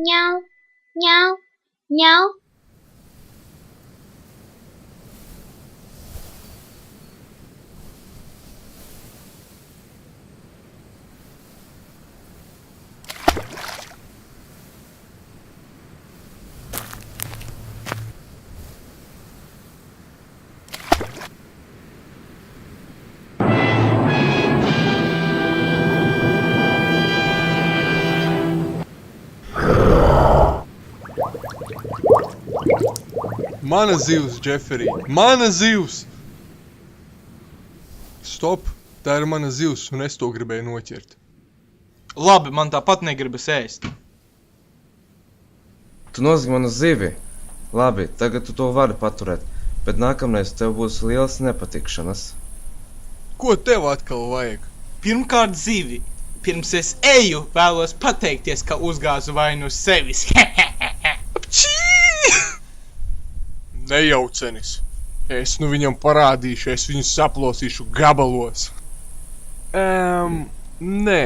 ņau, ņau, ņau. Mana zivs, Džeferī! Mana zivs! Stop! Tā ir mana zivs, un es to gribēju noķert. Labi, man tāpat negribas ēst. Tu nozagi manu zivi. Labi, tagad tu to vari paturēt, bet nākamreiz tev būs lielas nepatikšanas. Ko tev atkal vajag? Pirmkārt zivi. Pirms es eju, vēlos pateikties, ka uzgāzu vainu uz sevis. Apčī! Nejaucenis. Es nu viņam parādīšu, es viņu saplosīšu gabalos. Nē.